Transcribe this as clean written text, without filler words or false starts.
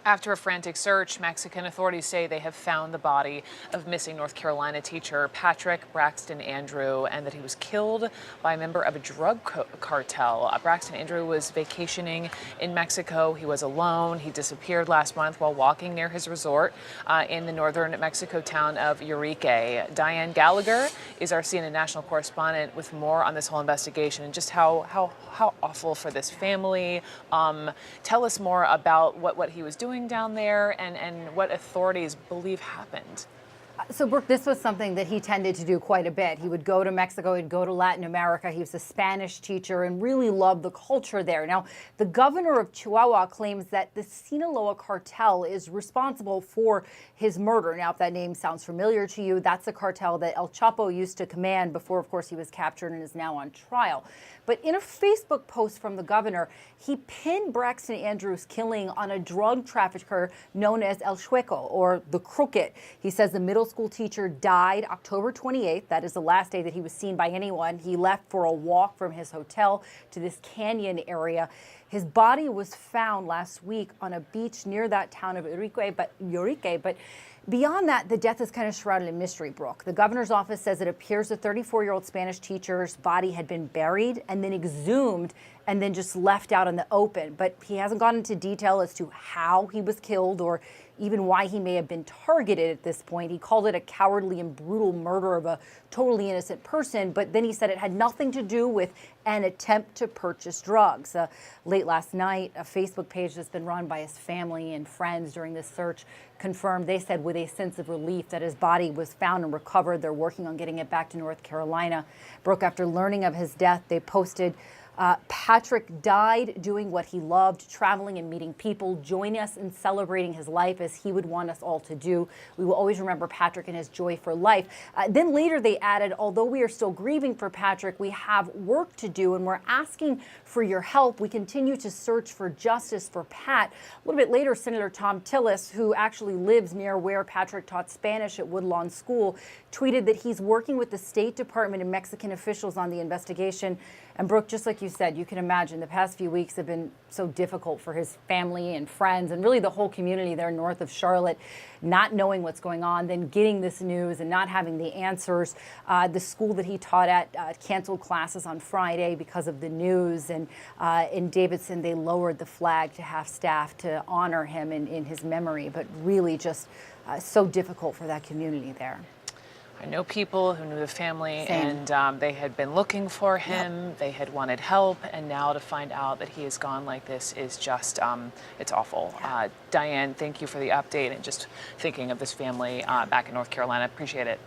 After a frantic search, Mexican authorities say they have found the body of missing North Carolina teacher Patrick Braxton-Andrew and that he was killed by a member of a drug cartel. Braxton-Andrew was vacationing in Mexico. He was alone. He disappeared last month while walking near his resort in the northern Mexico town of Urique. Dianne Gallagher is our CNN national correspondent with more on this whole investigation and just how awful for this family. Tell us more about what he was doing down there and what authorities believe happened. So, Brooke, this was something that he tended to do quite a bit. He would go to Mexico, he'd go to Latin America. He was a Spanish teacher and really loved the culture there. Now, the governor of Chihuahua claims that the Sinaloa cartel is responsible for his murder. Now, if that name sounds familiar to you, that's the cartel that El Chapo used to command before, of course, he was captured and is now on trial. But in a Facebook post from the governor, he pinned Braxton-Andrew's killing on a drug trafficker known as El Chueco, or the Crooked. He says the middle school teacher died October 28th. That is the last day that he was seen by anyone. He left for a walk from his hotel to this canyon area. His body was found last week on a beach near that town of Urique, but beyond that, the death is kind of shrouded in mystery, Brooke. The governor's office says it appears the 34-year-old Spanish teacher's body had been buried and then exhumed and then just left out in the open. But he hasn't gone into detail as to how he was killed or even why he may have been targeted at this point. He called it a cowardly and brutal murder of a totally innocent person, but then he said it had nothing to do with an attempt to purchase drugs. Late last night, a Facebook page that's been run by his family and friends during this search confirmed, they said with a sense of relief, that his body was found and recovered. They're working on getting it back to North Carolina. Brooke, after learning of his death, they posted, Patrick died doing what he loved, traveling and meeting people. Join us in celebrating his life as he would want us all to do. We will always remember Patrick and his joy for life. Then later they added, although we are still grieving for Patrick, we have work to do and we're asking for your help. We continue to search for justice for Pat. A little bit later, Senator Tom Tillis, who actually lives near where Patrick taught Spanish at Woodlawn School, tweeted that he's working with the State Department and Mexican officials on the investigation. And Brooke, just like you said, you can imagine the past few weeks have been so difficult for his family and friends and really the whole community there north of Charlotte, not knowing what's going on, then getting this news and not having the answers. The school that he taught at canceled classes on Friday because of the news. And in Davidson, they lowered the flag to half staff to honor him in his memory, but really just so difficult for that community there. I know people who knew the family. Same. And they had been looking for him. Yep. They had wanted help, and now to find out that he is gone like this is just, it's awful. Yeah. Dianne, thank you for the update and just thinking of this family back in North Carolina. Appreciate it.